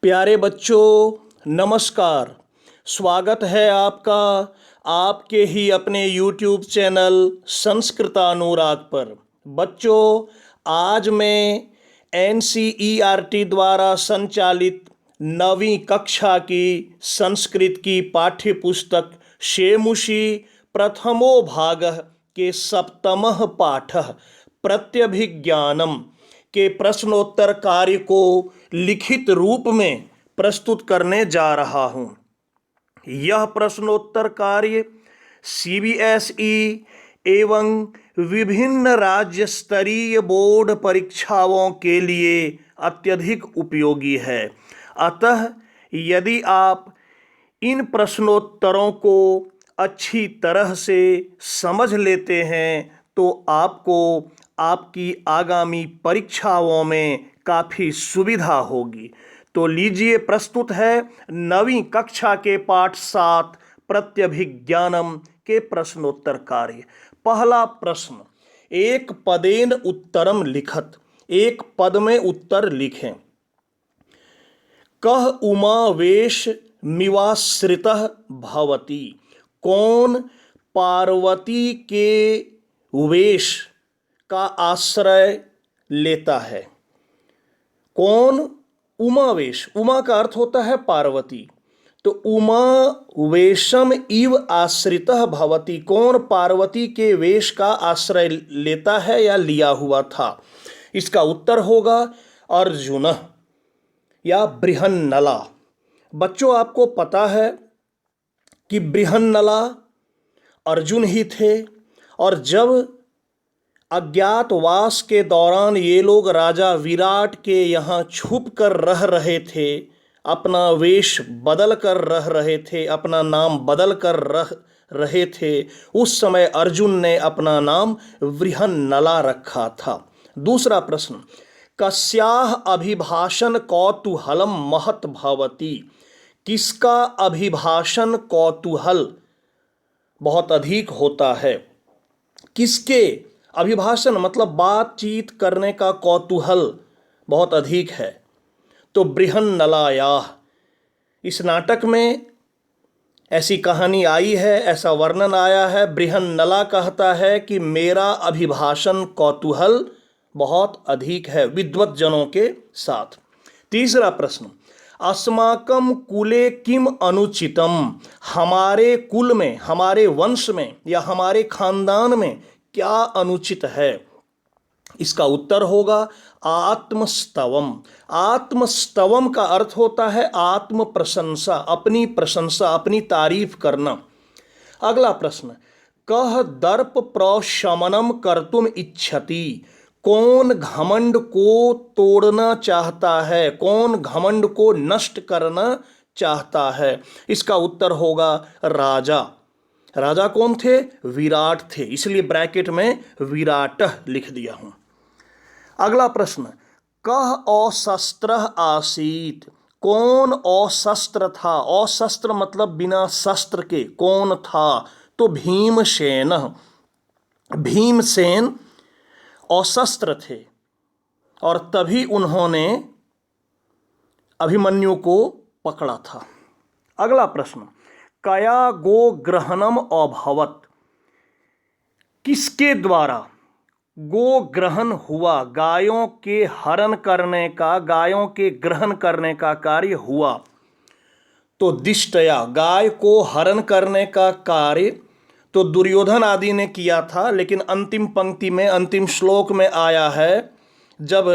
प्यारे बच्चों नमस्कार। स्वागत है आपका आपके ही अपने YouTube चैनल संस्कृतानुराग पर। बच्चों आज मैं NCERT द्वारा संचालित 9वीं कक्षा की संस्कृत की पाठ्य पुस्तक शेमुषी प्रथमो भागः के सप्तमः पाठः प्रत्यभिज्ञानम के प्रश्नोत्तर कार्य को लिखित रूप में प्रस्तुत करने जा रहा हूं। यह प्रश्नोत्तर कार्य CBSE एवं विभिन्न राज्य स्तरीय बोर्ड परीक्षाओं के लिए अत्यधिक उपयोगी है। अतः यदि आप इन प्रश्नोत्तरों को अच्छी तरह से समझ लेते हैं तो आपको आपकी आगामी परीक्षाओं में काफ़ी सुविधा होगी। तो लीजिए प्रस्तुत है 9वीं कक्षा के पाठ 7 प्रत्यभिज्ञानम के प्रश्नोत्तर कार्य। पहला प्रश्न, एक पदेन उत्तरम लिखत, एक पद में उत्तर लिखें। कह उमावेश मिवाश्रितः भवति, कौन पार्वती के वेश का आश्रय लेता है। कौन उमावेश, उमा का अर्थ होता है पार्वती, तो उमा वेशम इव आश्रितः भवति, कौन पार्वती के वेश का आश्रय लेता है या लिया हुआ था। इसका उत्तर होगा अर्जुन या बृहन्नला। बच्चों आपको पता है कि बृहन्नला अर्जुन ही थे, और जब अज्ञातवास के दौरान ये लोग राजा विराट के यहाँ छुप कर रह रहे थे, अपना वेश बदल कर रह रहे थे, अपना नाम बदल कर रह रहे थे, उस समय अर्जुन ने अपना नाम बृहन्नला रखा था। दूसरा प्रश्न, कस्याः अभिभाषण कौतूहलम महत भवति, किसका अभिभाषण कौतूहल बहुत अधिक होता है। किसके अभिभाषण मतलब बातचीत करने का कौतूहल बहुत अधिक है, तो बृहन्नलायाः। इस नाटक में ऐसी कहानी आई है, ऐसा वर्णन आया है। बृहन्नला कहता है कि मेरा अभिभाषण कौतूहल बहुत अधिक है विद्वत जनों के साथ। तीसरा प्रश्न, अस्माकं कुले किम अनुचितम, हमारे कुल में, हमारे वंश में या हमारे खानदान में क्या अनुचित है। इसका उत्तर होगा आत्मस्तवम। आत्मस्तवम का अर्थ होता है आत्म प्रशंसा, प्रशंसा, अपनी तारीफ करना। अगला प्रश्न, कह दर्प प्रशमनम कर्तुम इच्छति, कौन घमंड को तोड़ना चाहता है, कौन घमंड को नष्ट करना चाहता है। इसका उत्तर होगा राजा। राजा कौन थे? विराट थे, इसलिए ब्रैकेट में विराटः लिख दिया हूं। अगला प्रश्न, कह अशस्त्र आसीत, कौन अशस्त्र था। अशस्त्र मतलब बिना शस्त्र के, कौन था, तो भीमसेन। भीमसेन अशस्त्र थे और तभी उन्होंने अभिमन्यु को पकड़ा था। अगला प्रश्न, कया गो ग्रहणम अभवत, किसके द्वारा गो ग्रहण हुआ, गायों के हरण करने का, गायों के ग्रहण करने का कार्य हुआ। तो दिष्टया, गाय को हरण करने का कार्य तो दुर्योधन आदि ने किया था, लेकिन अंतिम पंक्ति में, अंतिम श्लोक में आया है, जब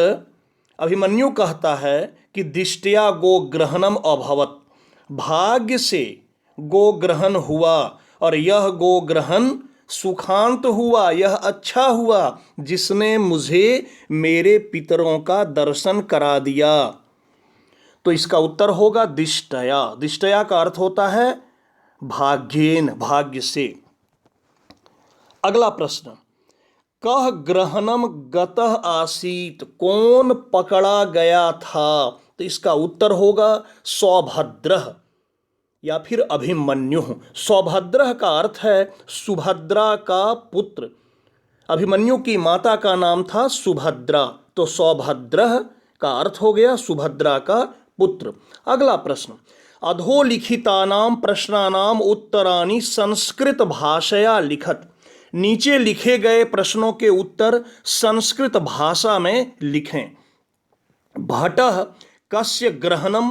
अभिमन्यु कहता है कि दिष्टया गो ग्रहणम अभवत, भाग्य से गो ग्रहण हुआ और यह गो ग्रहण सुखांत हुआ, यह अच्छा हुआ जिसने मुझे मेरे पितरों का दर्शन करा दिया। तो इसका उत्तर होगा दिष्टया। दिष्टया का अर्थ होता है भाग्येन, भाग्य से। अगला प्रश्न, कह ग्रहणम गतः आसीत, कौन पकड़ा गया था। तो इसका उत्तर होगा सौभद्रः या फिर अभिमन्यु। सौभद्रः का अर्थ है सुभद्रा का पुत्र। अभिमन्यु की माता का नाम था सुभद्रा, तो सौभद्रः का अर्थ हो गया सुभद्रा का पुत्र। अगला प्रश्न, अधोलिखितानां प्रश्नानाम उत्तराणि संस्कृत भाषया लिखत। नीचे लिखे गए प्रश्नों के उत्तर संस्कृत भाषा में लिखें। भट्टः कस्य ग्रहणम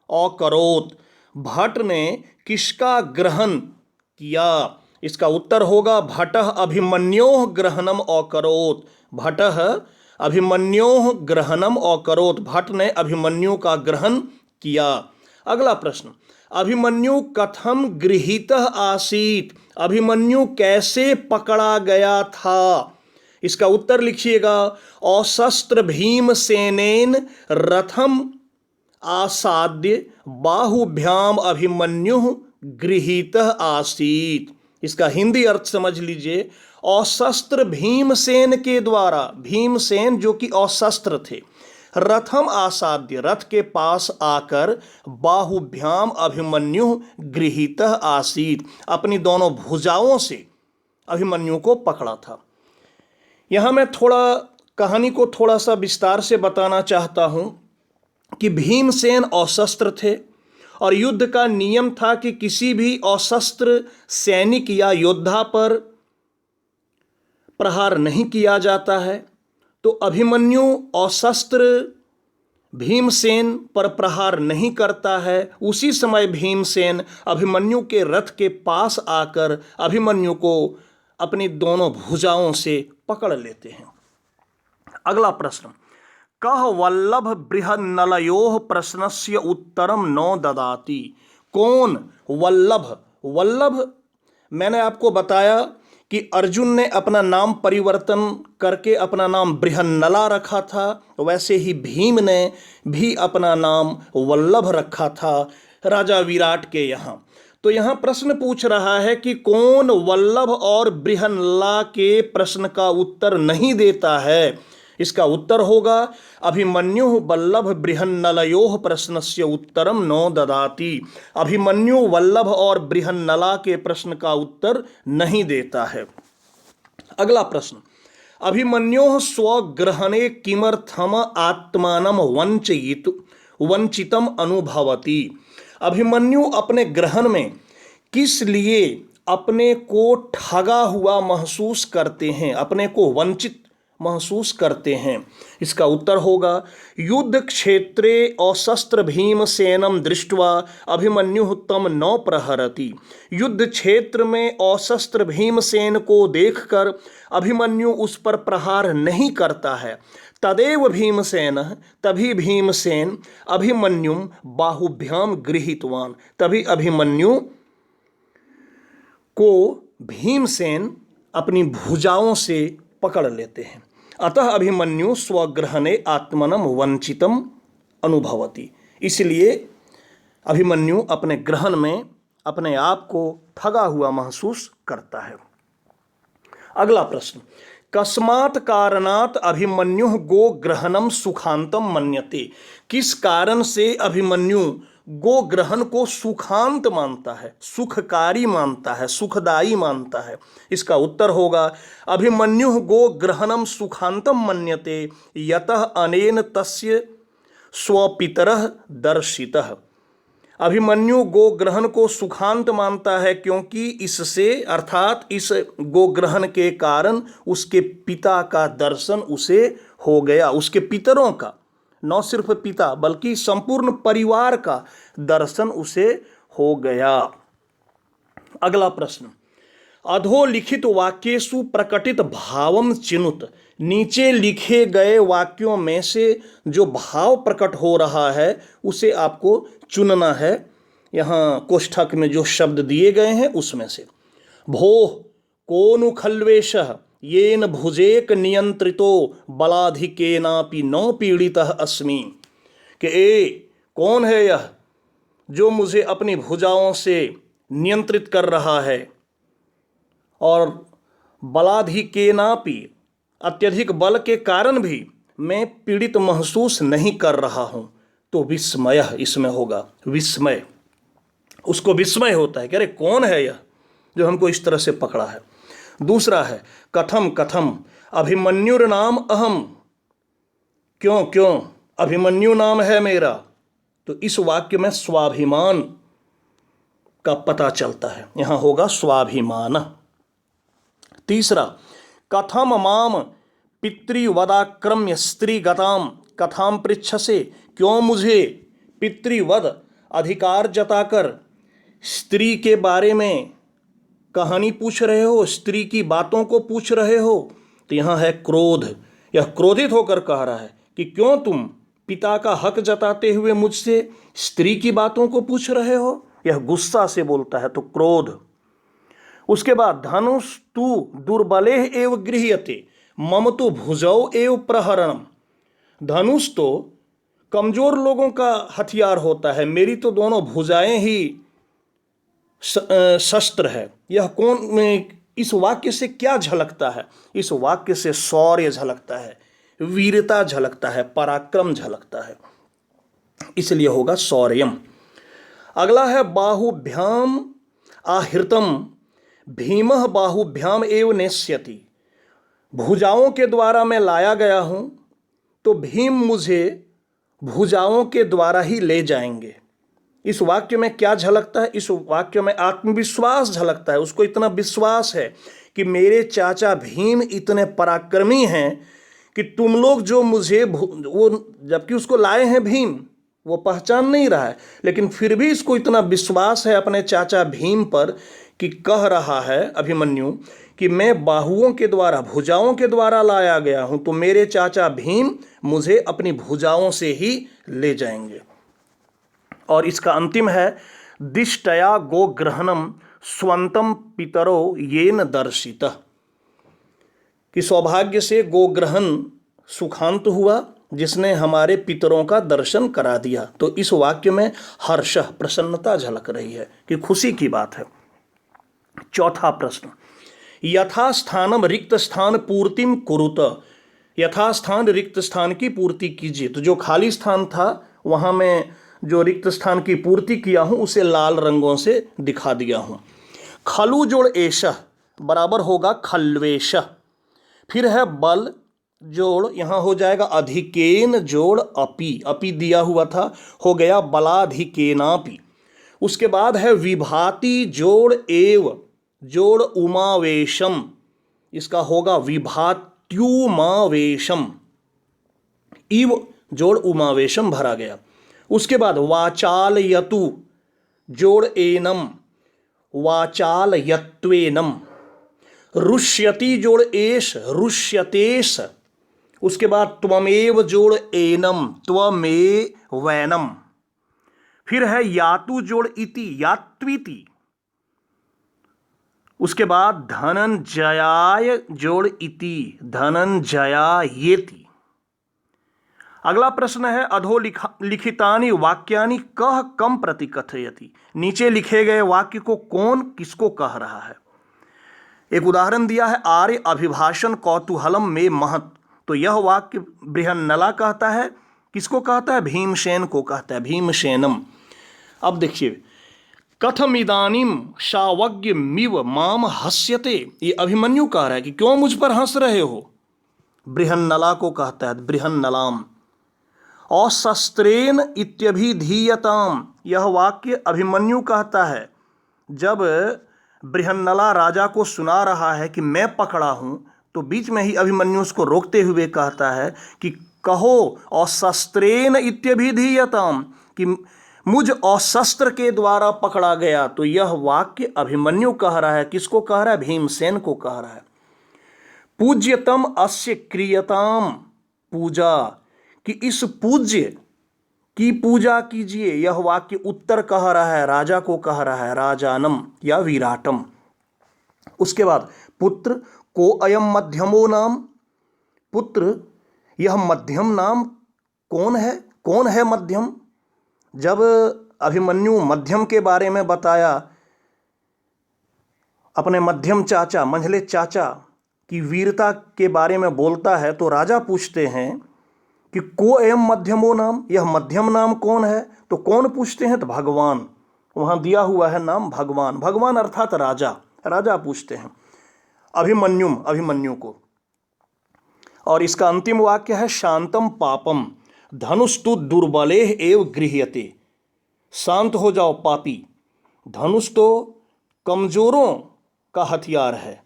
अकरोत्। भट्ट ने किसका ग्रहण किया? इसका उत्तर होगा भट्टः अभिमन्योः ग्रहणम अकरोत्। भट्टः अभिमन्योः ग्रहणम अकरोत्। भट्ट ने अभिमन्यु का ग्रहण किया। अगला प्रश्न, अभिमन्यु कथम गृहीतः आसीत्। अभिमन्यु कैसे पकड़ा गया था? इसका उत्तर लिखिएगा, अशस्त्र भीमसेनेन रथम आसाद्य बाहुभ्याम अभिमन्युः गृहीतः आसीत्। इसका हिंदी अर्थ समझ लीजिए, अशस्त्र भीमसेन के द्वारा, भीमसेन जो कि अशस्त्र थे, रथम आसाद्य रथ के पास आकर बाहुभ्याम अभिमन्यु गृहीतः आसीत्, अपनी दोनों भुजाओं से अभिमन्यु को पकड़ा था। यहाँ मैं कहानी को थोड़ा सा विस्तार से बताना चाहता हूँ कि भीमसेन अशस्त्र थे और युद्ध का नियम था कि किसी भी अशस्त्र सैनिक या योद्धा पर प्रहार नहीं किया जाता है। तो अभिमन्यु अशस्त्र भीमसेन पर प्रहार नहीं करता है। उसी समय भीमसेन अभिमन्यु के रथ के पास आकर अभिमन्यु को अपनी दोनों भुजाओं से पकड़ लेते हैं। अगला प्रश्न, कः वल्लभ बृहन्नलयोः प्रश्नस्य उत्तरम न ददाति। कौन वल्लभ? वल्लभ मैंने आपको बताया कि अर्जुन ने अपना नाम परिवर्तन करके अपना नाम बृहन्नला रखा था, वैसे ही भीम ने भी अपना नाम वल्लभ रखा था राजा विराट के यहाँ। तो यहाँ प्रश्न पूछ रहा है कि कौन वल्लभ और बृहन्नला के प्रश्न का उत्तर नहीं देता है। इसका उत्तर होगा अभिमन्यु वल्लभ बृहन्नलयोः प्रश्नस्य उत्तरम न ददाति। अभिमन्यु वल्लभ और बृहन्नला के प्रश्न का उत्तर नहीं देता है। अगला प्रश्न, अभिमन्योः स्वग्रहणे किमर्थम आत्मानं वंचितम अनुभवति। अभिमन्यु अपने ग्रहण में किस लिए अपने को ठगा हुआ महसूस करते हैं, अपने को वंचित महसूस करते हैं। इसका उत्तर होगा युद्ध क्षेत्रे अशस्त्र भीमसेनम दृष्ट्वा अभिमन्यु तम न प्रहरति। युद्ध क्षेत्र में अशस्त्र भीमसेन को देखकर अभिमन्यु उस पर प्रहार नहीं करता है। तदेव भीमसेन, तभी भीमसेन अभिमन्युम बाहुभ्याम गृहीतवान। तभी अभिमन्यु को भीमसेन अपनी भुजाओं से पकड़ लेते हैं। अतः अभिमन्यु स्वग्रहणे आत्मनम वंचितम अनुभवति। इसलिए अभिमन्यु अपने ग्रहण में अपने आप को ठगा हुआ महसूस करता है। अगला प्रश्न, कस्मात् कारणात् अभिमन्युः गोग्रहणम सुखांतम मन्यते। किस कारण से अभिमन्यु गोग्रहण को सुखांत मानता है, सुखकारी मानता है, सुखदायी मानता है। इसका उत्तर होगा अभिमन्युः गोग्रहणम सुखांतम मन्यते यतः अनेन तस्य स्वपितरः दर्शितः। अभिमन्यु गोग्रहण को सुखांत मानता है क्योंकि इससे, अर्थात इस गोग्रहण के कारण उसके पिता का दर्शन उसे हो गया। उसके पितरों का, न सिर्फ पिता बल्कि संपूर्ण परिवार का दर्शन उसे हो गया। अगला प्रश्न, अधोलिखित वाक्येषु प्रकटित भावम चिनुत। नीचे लिखे गए वाक्यों में से जो भाव प्रकट हो रहा है उसे आपको चुनना है। यहाँ कोष्ठक में जो शब्द दिए गए हैं उसमें से। भोः कोनु खल्वेशः येन भुजेक नियंत्रितो बलाधिकेनापि न पीड़ितः अस्मि। कि कौन है यह जो मुझे अपनी भुजाओं से नियंत्रित कर रहा है और बलाधिकेनापि, अत्यधिक बल के कारण भी मैं पीड़ित महसूस नहीं कर रहा हूँ। तो विस्मय इसमें होगा, विस्मय। उसको विस्मय होता है कि अरे कौन है यह जो हमको इस तरह से पकड़ा है। दूसरा है कथम कथम अभिमन्युर्नाम अहम। क्यों क्यों अभिमन्यु नाम है मेरा, तो इस वाक्य में स्वाभिमान का पता चलता है, यहां होगा स्वाभिमान। तीसरा, कथम माम पितृवदाक्रम्य स्त्रीगताम कथाम पृच्छसे, क्यों मुझे पितृवद अधिकार जताकर स्त्री के बारे में कहानी पूछ रहे हो, स्त्री की बातों को पूछ रहे हो। तो यहाँ है क्रोध, यह क्रोधित होकर कह रहा है कि क्यों तुम पिता का हक जताते हुए मुझसे स्त्री की बातों को पूछ रहे हो। यह गुस्सा से बोलता है, तो क्रोध। उसके बाद धनुष तु दुर्बले एव गृह्यते मम तो भुजौ एव प्रहरणम, धनुष तो कमजोर लोगों का हथियार होता है, मेरी तो दोनों भुजाएं ही शस्त्र है। यह कौन, इस वाक्य से क्या झलकता है? इस वाक्य से शौर्य झलकता है, वीरता झलकता है, पराक्रम झलकता है, इसलिए होगा शौर्यम। अगला है बाहुभ्याम आहृतम भीमः बाहुभ्याम एव नेष्यति, भुजाओं के द्वारा मैं लाया गया हूं तो भीम मुझे भुजाओं के द्वारा ही ले जाएंगे। इस वाक्य में क्या झलकता है? इस वाक्य में आत्मविश्वास झलकता है। उसको इतना विश्वास है कि मेरे चाचा भीम इतने पराक्रमी हैं कि तुम लोग जो मुझे वो, जबकि उसको लाए हैं भीम, वो पहचान नहीं रहा है, लेकिन फिर भी इसको इतना विश्वास है अपने चाचा भीम पर कि कह रहा है अभिमन्यु कि मैं बाहुओं के द्वारा, भुजाओं के द्वारा लाया गया हूं, तो मेरे चाचा भीम मुझे अपनी भुजाओं से ही ले जाएंगे। और इसका अंतिम है दिष्टया गोग्रहणम स्वंतम पितरो येन दर्शितः, कि सौभाग्य से गोग्रहण सुखांत हुआ जिसने हमारे पितरों का दर्शन करा दिया। तो इस वाक्य में हर्ष, प्रसन्नता झलक रही है कि खुशी की बात है। चौथा प्रश्न, यथास्थानम रिक्त स्थान पूर्तिम कुरुत, यथास्थान रिक्त स्थान की पूर्ति कीजिए। तो जो खाली स्थान था वहां मैं जो रिक्त स्थान की पूर्ति किया हूं उसे लाल रंगों से दिखा दिया हूं। खलु जोड़ एश बराबर होगा खल्वेश, फिर है बल जोड़, यहां हो जाएगा अधिकेन जोड़ अपि, अपि दिया हुआ था, हो गया बलाधिकेनापि। उसके बाद है विभाति जोड़ एव जोड़ उमावेशम, इसका होगा विभात्युमावेशम, इव जोड़ उमावेशम भरा गया। उसके बाद वाचालयतु जोड़ एनम वाचालयत्वेनम, रुष्यति जोड़ एश रुष्यतेश। उसके बाद त्वमेव जोड़ एनम त्वमेवैनम, फिर है यातु जोड़ इति यात्विति। उसके बाद धनंजयाय जोड़ इति धनंजयायेति। अगला प्रश्न है अधो लिखितानि वाक्यानि कह कम प्रतिकथयति, नीचे लिखे गए वाक्य को कौन किसको कह रहा है। एक उदाहरण दिया है, आर्य अभिभाषण कौतूहलम में महत, तो यह वाक्य बृहन्नला कहता है, किसको कहता है? भीमसेन को कहता है, भीमसेनम। अब देखिए, कथम इदानीम शावज्ञमिव माम हस्यते, ये अभिमन्यु कह रहा है कि क्यों मुझ पर हंस रहे हो। बृहन्नला को कहता है बृहन्नलाम। अशस्त्रेन इत्यभिधीयताम, यह वाक्य अभिमन्यु कहता है। जब बृहन्नला राजा को सुना रहा है कि मैं पकड़ा हूं, तो बीच में ही अभिमन्यु उसको रोकते हुए कहता है कि कहो अशस्त्रेन इत्यभिधीयताम, कि मुझ अशस्त्र के द्वारा पकड़ा गया। तो यह वाक्य अभिमन्यु कह रहा है, किसको कह रहा है? भीमसेन को कह रहा है। पूज्यतम अस्य क्रियताम पूजा, कि इस पूज्य की पूजा कीजिए। यह वाक्य उत्तर कह रहा है, राजा को कह रहा है, राजानम या विराटम। उसके बाद पुत्र को अयम मध्यमो नाम, पुत्र यह मध्यम नाम कौन है? कौन है मध्यम? जब अभिमन्यु मध्यम के बारे में बताया, अपने मध्यम चाचा, मंझले चाचा की वीरता के बारे में बोलता है, तो राजा पूछते हैं कि को एवं मध्यमो नाम, यह मध्यम नाम कौन है? तो कौन पूछते हैं? तो भगवान, वहां दिया हुआ है नाम भगवान। भगवान अर्थात राजा, राजा पूछते हैं अभिमन्यु को। और इसका अंतिम वाक्य है शांतम पापम धनुस्तु दुर्बले एव गृह्यते, शांत हो जाओ पापी। धनुष तो कमजोरों का हथियार है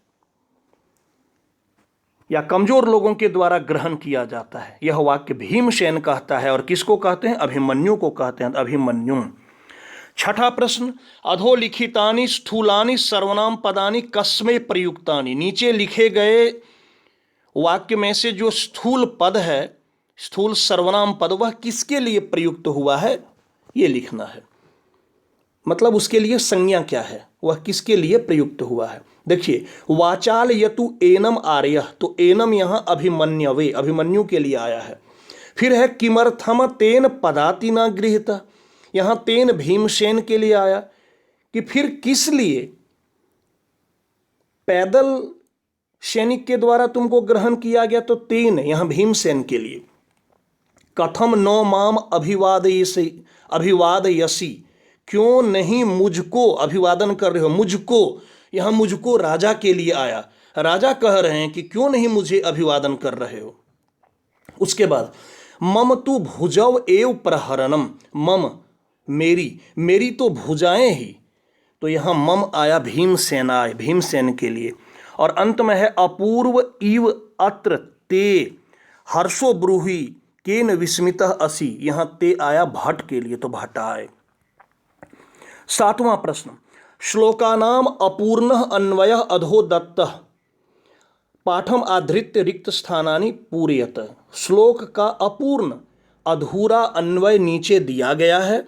या कमजोर लोगों के द्वारा ग्रहण किया जाता है। यह वाक्य भीमसेन कहता है और किसको कहते हैं? अभिमन्यु को कहते हैं। अभिमन्यु। छठा प्रश्न, अधोलिखितानि स्थूलानि सर्वनाम पदानि कस्मै प्रयुक्तानि। नीचे लिखे गए वाक्य में से जो स्थूल पद है, स्थूल सर्वनाम पद, वह किसके लिए प्रयुक्त हुआ है, यह लिखना है। मतलब उसके लिए संज्ञा क्या है, वह किसके लिए प्रयुक्त हुआ है। देखिए, वाचाल यतु एनम आर्य, तो एनम यहां अभिमन्यवे, अभिमन्यु के लिए आया है। फिर है किमर्थम तेन पदाति न गृहीत, यहां तेन भीमसेन के लिए आया कि फिर किस लिए पैदल सैनिक के द्वारा तुमको ग्रहण किया गया, तो तेन यहां भीमसेन के लिए। कथम नो माम अभिवादयसी, क्यों नहीं मुझको अभिवादन कर रहे हो, मुझको, यहां मुझको राजा के लिए आया। राजा कह रहे हैं कि क्यों नहीं मुझे अभिवादन कर रहे हो। उसके बाद मम तु भुजव एव प्रहरणम, मम मेरी तो भुजाएं ही, तो यहां मम आया भीमसेनाय, भीमसेन के लिए। और अंत में है अपूर्व इव अत्र ते हर्षो ब्रूहि केन विस्मितः असि, यहां ते आया भट्ट के लिए, तो भट्टाय। सातवां प्रश्न, श्लोकानाम अपूर्ण अन्वय अधो दत्तः पाठम आधृत्य रिक्त स्थानानि पूरयत। श्लोक का अपूर्ण अधूरा अन्वय नीचे दिया गया है,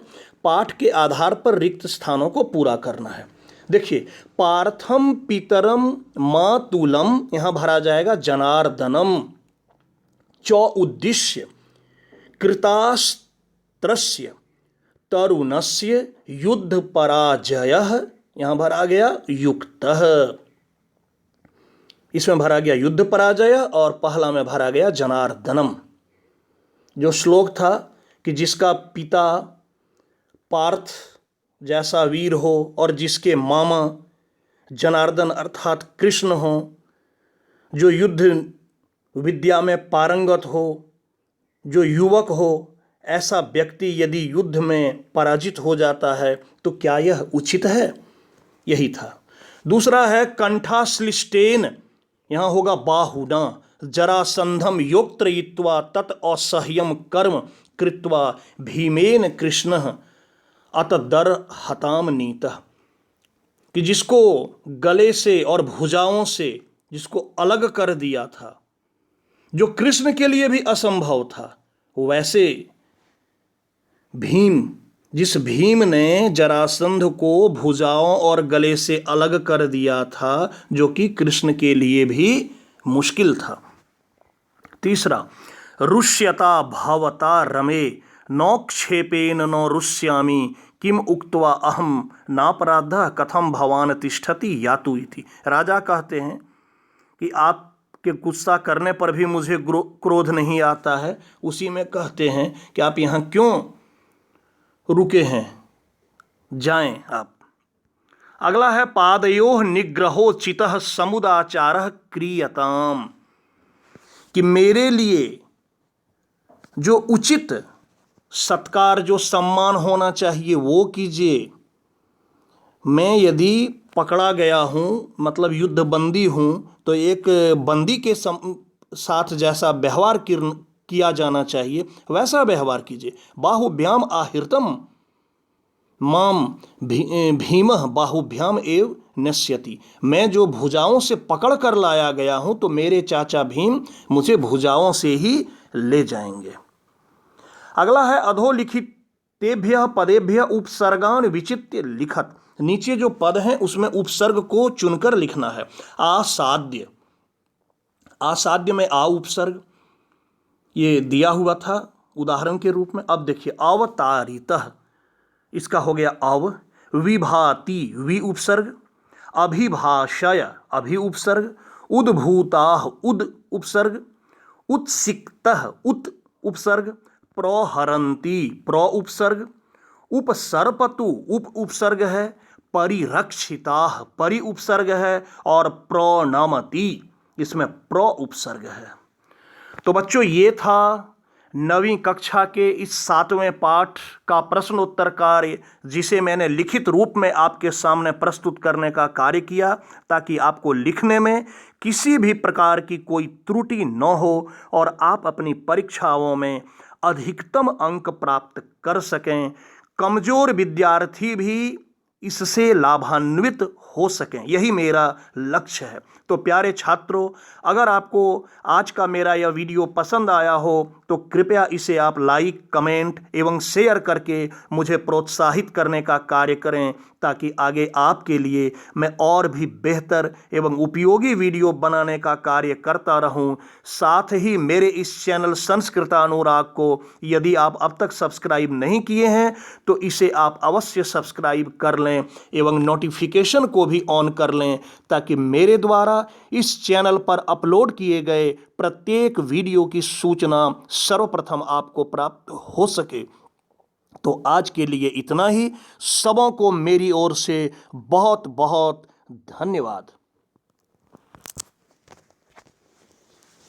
पाठ के आधार पर रिक्त स्थानों को पूरा करना है। देखिए, पार्थम पितरम मातुलम, यहां भरा जाएगा जनार्दनम। चौ उद्देश्य कृतास्त्रस्य तरुणस्य युद्ध पराजयः, यहां भरा गया युक्तः, इसमें भरा गया युद्ध पराजय और पहला में भरा गया जनार्दनम। जो श्लोक था कि जिसका पिता पार्थ जैसा वीर हो और जिसके मामा जनार्दन अर्थात कृष्ण हो, जो युद्ध विद्या में पारंगत हो, जो युवक हो, ऐसा व्यक्ति यदि युद्ध में पराजित हो जाता है तो क्या यह उचित है, यही था। दूसरा है कंठाश्लिष्टेन, यहाँ होगा बाहुना, जरासंधम योक्त्रयित्वा तत् असह्यम कर्म कृत्वा भीमेन कृष्ण अतदर हताम नीतः, कि जिसको गले से और भुजाओं से जिसको अलग कर दिया था, जो कृष्ण के लिए भी असंभव था, वैसे भीम, जिस भीम ने जरासंध को भुजाओं और गले से अलग कर दिया था, जो कि कृष्ण के लिए भी मुश्किल था। तीसरा, रुष्यता भवता रमे नौक्षेपेन नो रुष्यामि किम उक्त्वा अहम नापराधः कथम भवान तिष्ठति यातु इति। राजा कहते हैं कि आपके गुस्सा करने पर भी मुझे क्रोध नहीं आता है, उसी में कहते हैं कि आप यहाँ क्यों रुके हैं, जाएं आप। अगला है पादयोः निग्रहो चितः समुदाचारः क्रियताम, कि मेरे लिए जो उचित सत्कार, जो सम्मान होना चाहिए वो कीजिए। मैं यदि पकड़ा गया हूँ, मतलब युद्ध बंदी हूँ, तो एक बंदी के साथ जैसा व्यवहार किया जाना चाहिए वैसा व्यवहार कीजिए। बाहुभ्याम आहृतम माम भीमः बाहुभ्याम एव नश्यति, मैं जो भुजाओं से पकड़ कर लाया गया हूं तो मेरे चाचा भीम मुझे भुजाओं से ही ले जाएंगे। अगला है अधोलिखित तेभ्य पदेभ्य उपसर्गान विचित्य लिखत, नीचे जो पद हैं उसमें उपसर्ग को चुनकर लिखना है। आसाद्य, आसाद्य में आ उपसर्ग ये दिया हुआ था उदाहरण के रूप में। अब देखिए, अवतारितः, इसका हो गया अव। विभाति वि उपसर्ग, अभिभाषय अभि उपसर्ग, उद्भूताः उद उपसर्ग, उत्सिक्तः उत उपसर्ग, प्रहरन्ति प्र उपसर्ग, उपसर्पतु उप उपसर्ग है, परिरक्षिताः परि उपसर्ग है और प्रणमति इसमें प्र उपसर्ग है। तो बच्चों, ये था 9वीं कक्षा के इस 7वें पाठ का प्रश्नोत्तर कार्य जिसे मैंने लिखित रूप में आपके सामने प्रस्तुत करने का कार्य किया, ताकि आपको लिखने में किसी भी प्रकार की कोई त्रुटि न हो और आप अपनी परीक्षाओं में अधिकतम अंक प्राप्त कर सकें, कमज़ोर विद्यार्थी भी इससे लाभान्वित हो सकें। यही मेरा लक्ष्य है। तो प्यारे छात्रों, अगर आपको आज का मेरा यह वीडियो पसंद आया हो तो कृपया इसे आप लाइक, कमेंट एवं शेयर करके मुझे प्रोत्साहित करने का कार्य करें, ताकि आगे आपके लिए मैं और भी बेहतर एवं उपयोगी वीडियो बनाने का कार्य करता रहूं। साथ ही मेरे इस चैनल संस्कृतानुराग को यदि आप अब तक सब्सक्राइब नहीं किए हैं तो इसे आप अवश्य सब्सक्राइब कर लें एवं नोटिफिकेशन को भी ऑन कर लें, ताकि मेरे द्वारा इस चैनल पर अपलोड किए गए प्रत्येक वीडियो की सूचना सर्वप्रथम आपको प्राप्त हो सके। तो आज के लिए इतना ही। सबों को मेरी ओर से बहुत बहुत धन्यवाद।